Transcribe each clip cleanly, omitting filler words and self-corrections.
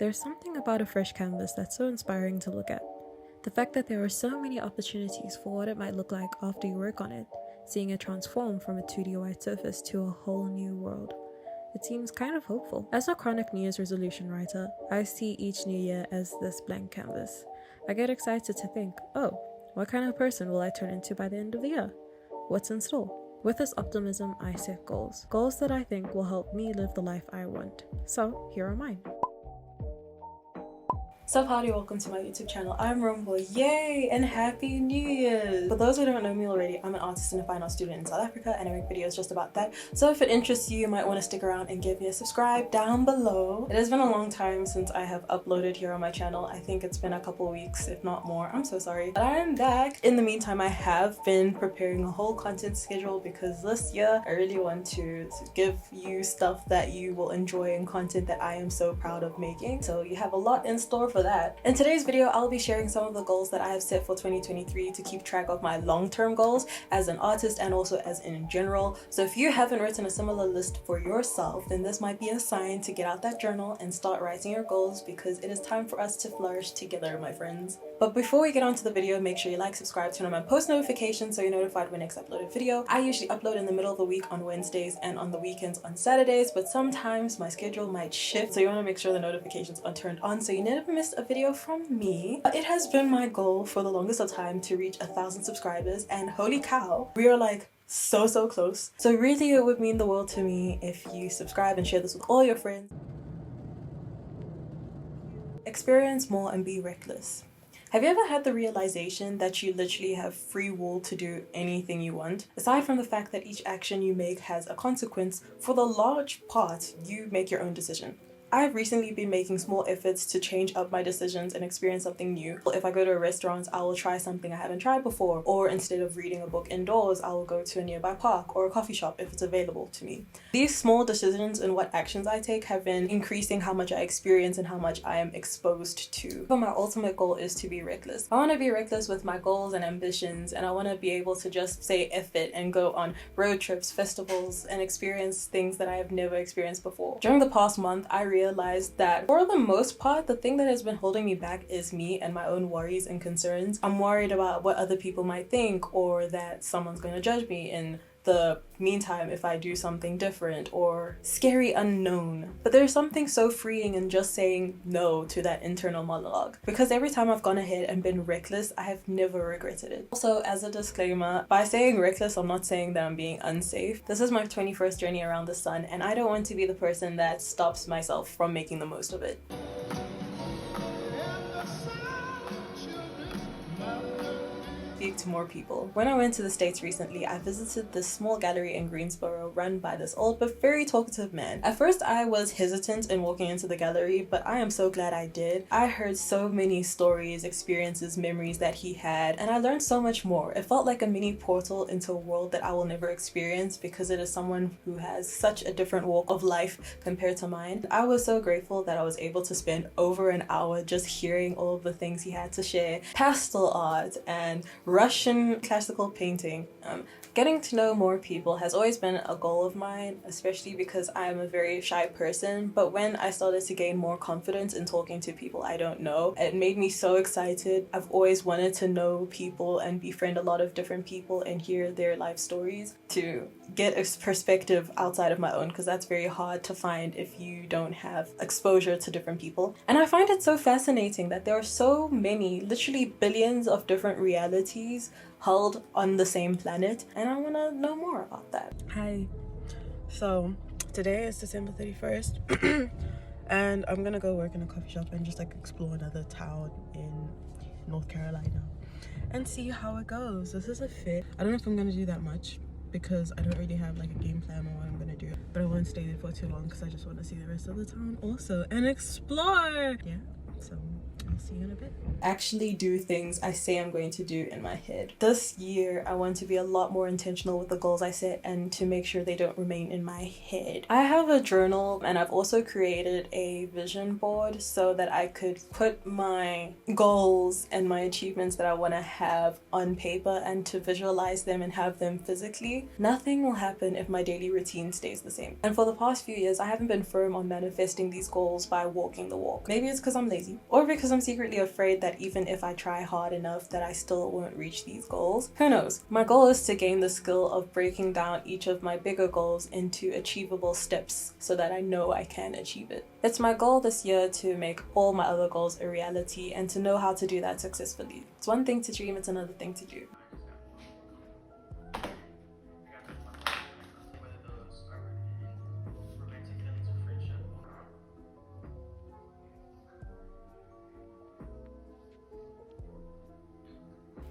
there's something about a fresh canvas that's so inspiring to look at. The fact that there are so many opportunities for what it might look like after you work on it, seeing it transform from a 2D white surface to a whole new world. It seems kind of hopeful. As a chronic New Year's resolution writer, I see each new year as this blank canvas. I get excited to think, oh, what kind of person will I turn into by the end of the year? What's in store? With this optimism, I set goals. Goals that I think will help me live the life I want. So, here are mine. Sup, howdy, welcome to my YouTube channel. I'm Rumbo, yay, and happy New Year's! For those who don't know me already, I'm an artist and a fine art student in South Africa, and I make videos just about that. So if it interests you, you might want to stick around and give me a subscribe down below. It has been a long time since I have uploaded here on my channel. I think it's been a couple weeks, if not more. I'm so sorry. But I'm back. In the meantime, I have been preparing a whole content schedule because this year I really want to give you stuff that you will enjoy and content that I am so proud of making. So you have a lot in store for that. In today's video, I'll be sharing some of the goals that I have set for 2023 to keep track of my long-term goals as an artist and also as in general. So if you haven't written a similar list for yourself, then this might be a sign to get out that journal and start writing your goals, because it is time for us to flourish together, my friends. But before we get on to the video, make sure you like, subscribe, turn on my post notifications so you're notified when next uploaded video. I usually upload in the middle of the week on Wednesdays and on the weekends on Saturdays, but sometimes my schedule might shift, so you want to make sure the notifications are turned on so you never miss a video from me. It has been my goal for the longest of time to reach 1,000 subscribers, and holy cow, we are like so close. So really it would mean the world to me if you subscribe and share this with all your friends. Experience more and be reckless. Have you ever had the realization that you literally have free will to do anything you want? Aside from the fact that each action you make has a consequence, for the large part, you make your own decision. I've recently been making small efforts to change up my decisions and experience something new. If I go to a restaurant, I will try something I haven't tried before, or instead of reading a book indoors, I will go to a nearby park or a coffee shop if it's available to me. These small decisions and what actions I take have been increasing how much I experience and how much I am exposed to. But my ultimate goal is to be reckless. I want to be reckless with my goals and ambitions, and I want to be able to just say F it and go on road trips, festivals, and experience things that I have never experienced before. During the past month, I realized that for the most part, the thing that has been holding me back is me and my own worries and concerns. I'm worried about what other people might think, or that someone's going to judge me in the meantime if I do something different, or scary unknown. But there's something so freeing in just saying no to that internal monologue, because every time I've gone ahead and been reckless, I have never regretted it. Also, as a disclaimer, by saying reckless, I'm not saying that I'm being unsafe. This is my 21st journey around the sun, and I don't want to be the person that stops myself from making the most of it. Speak to more people. When I went to the States recently, I visited this small gallery in Greensboro run by this old but very talkative man. At first, I was hesitant in walking into the gallery, but I am so glad I did. I heard so many stories, experiences, memories that he had, and I learned so much more. It felt like a mini portal into a world that I will never experience, because it is someone who has such a different walk of life compared to mine. I was so grateful that I was able to spend over an hour just hearing all of the things he had to share. Pastel art and Russian classical painting. Getting to know more people has always been a goal of mine, especially because I am a very shy person. But when I started to gain more confidence in talking to people I don't know, it made me so excited. I've always wanted to know people and befriend a lot of different people and hear their life stories to get a perspective outside of my own, because that's very hard to find if you don't have exposure to different people. And I find it so fascinating that there are so many, literally billions of different realities held on the same planet, and I want to know more about that. Hi. So today is December 31st and I'm gonna go work in a coffee shop and just like explore another town in North Carolina and see how it goes. This is a fit. I don't know if I'm gonna do that much because I don't really have like a game plan on what I'm gonna do, but I won't stay there for too long because I just want to see the rest of the town also and explore. Yeah, so I'll see you in a bit. Actually do things I say I'm going to do in my head. This year, I want to be a lot more intentional with the goals I set and to make sure they don't remain in my head. I have a journal and I've also created a vision board so that I could put my goals and my achievements that I want to have on paper and to visualize them and have them physically. Nothing will happen if my daily routine stays the same. And for the past few years, I haven't been firm on manifesting these goals by walking the walk. Maybe it's because I'm lazy or because I'm secretly afraid that even if I try hard enough that I still won't reach these goals. Who knows? My goal is to gain the skill of breaking down each of my bigger goals into achievable steps so that I know I can achieve it. It's my goal this year to make all my other goals a reality and to know how to do that successfully. It's one thing to dream, it's another thing to do.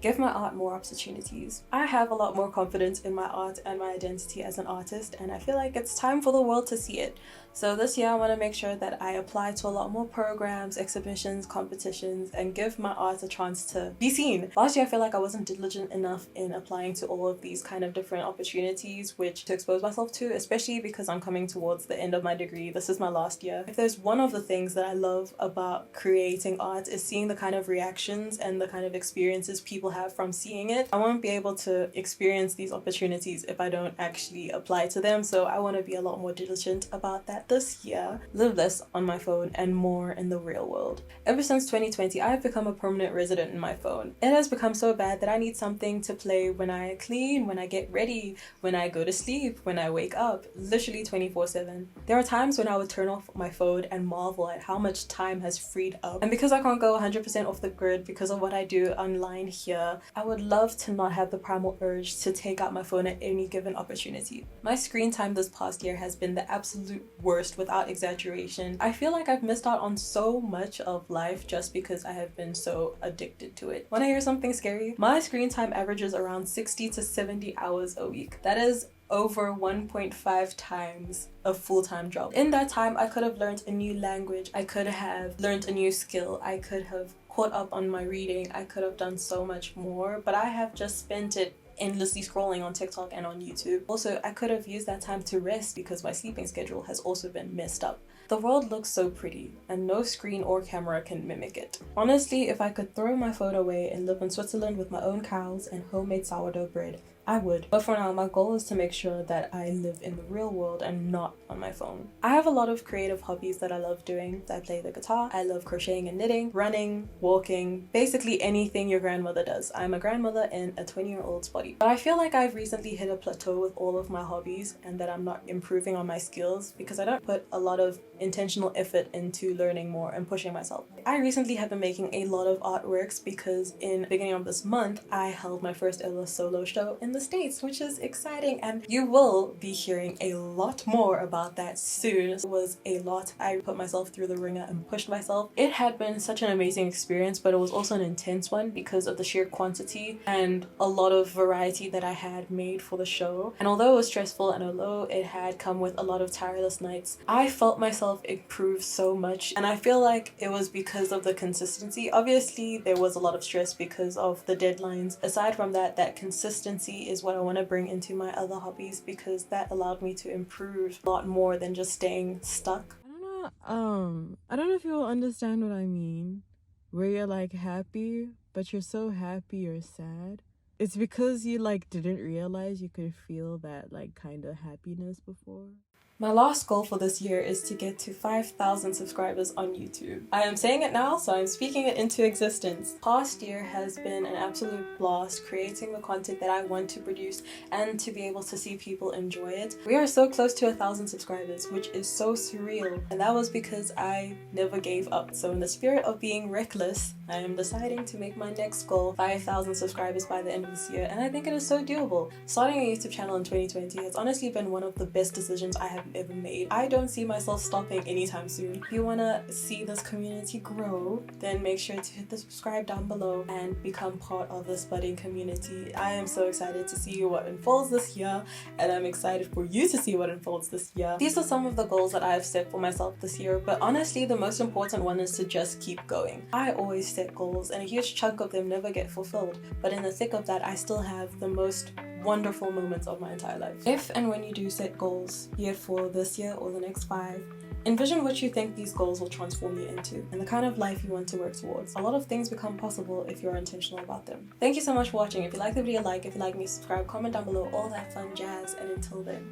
Give my art more opportunities. I have a lot more confidence in my art and my identity as an artist, and I feel like it's time for the world to see it. So this year I want to make sure that I apply to a lot more programs, exhibitions, competitions, and give my art a chance to be seen. Last year I feel like I wasn't diligent enough in applying to all of these kind of different opportunities which to expose myself to, especially because I'm coming towards the end of my degree. This is my last year. If there's one of the things that I love about creating art is seeing the kind of reactions and the kind of experiences people have from seeing it. I won't be able to experience these opportunities if I don't actually apply to them, so I want to be a lot more diligent about that this year. Live less on my phone and more in the real world. Ever since 2020, I've become a permanent resident in my phone. It has become so bad that I need something to play when I clean, when I get ready, when I go to sleep, when I wake up, literally 24/7. There are times when I would turn off my phone and marvel at how much time has freed up. And because I can't go 100% off the grid because of what I do online here, I would love to not have the primal urge to take out my phone at any given opportunity. My screen time this past year has been the absolute worst without exaggeration. I feel like I've missed out on so much of life just because I have been so addicted to it. Wanna hear something scary? My screen time averages around 60 to 70 hours a week. That is over 1.5 times a full-time job. In that time, I could have learned a new language, I could have learned a new skill, I could have caught up on my reading, I could have done so much more, but I have just spent it endlessly scrolling on TikTok and on YouTube. Also, I could have used that time to rest because my sleeping schedule has also been messed up. The world looks so pretty, and no screen or camera can mimic it. Honestly, if I could throw my phone away and live in Switzerland with my own cows and homemade sourdough bread, I would. But for now, my goal is to make sure that I live in the real world and not on my phone. I have a lot of creative hobbies that I love doing. I play the guitar, I love crocheting and knitting, running, walking, basically anything your grandmother does. I'm a grandmother in a 20-year-old's body. But I feel like I've recently hit a plateau with all of my hobbies and that I'm not improving on my skills because I don't put a lot of intentional effort into learning more and pushing myself. I recently have been making a lot of artworks because in the beginning of this month, I held my first ever solo show in the States, which is exciting, and you will be hearing a lot more about that soon. It was a lot. I put myself through the ringer and pushed myself. It had been such an amazing experience, but it was also an intense one because of the sheer quantity and a lot of variety that I had made for the show. And although it was stressful and although it had come with a lot of tireless nights, I felt myself improve so much, and I feel like it was because of the consistency. Obviously, there was a lot of stress because of the deadlines. Aside from that, that consistency is what I want to bring into my other hobbies because that allowed me to improve a lot more than just staying stuck. I don't know if you'll understand what I mean. Where you're like happy, but you're so happy you're sad. It's because you like didn't realize you could feel that like kind of happiness before. My last goal for this year is to get to 5,000 subscribers on YouTube. I am saying it now, so I'm speaking it into existence. Past year has been an absolute blast creating the content that I want to produce and to be able to see people enjoy it. We are so close to 1,000 subscribers, which is so surreal, and that was because I never gave up. So in the spirit of being reckless, I am deciding to make my next goal 5,000 subscribers by the end of this year, and I think it is so doable. Starting a YouTube channel in 2020 has honestly been one of the best decisions I have I've ever made. I don't see myself stopping anytime soon. If you want to see this community grow, then make sure to hit the subscribe down below and become part of this budding community. I am so excited to see what unfolds this year, and I'm excited for you to see what unfolds this year. These are some of the goals that I've set for myself this year, but honestly the most important one is to just keep going. I always set goals and a huge chunk of them never get fulfilled, but in the thick of that I still have the most wonderful moments of my entire life. If and when you do set goals, be it for this year or the next 5, envision what you think these goals will transform you into and the kind of life you want to work towards. A lot of things become possible if you're intentional about them. Thank you so much for watching. If you like the video, like. If you like me, subscribe, comment down below, all that fun jazz, and until then.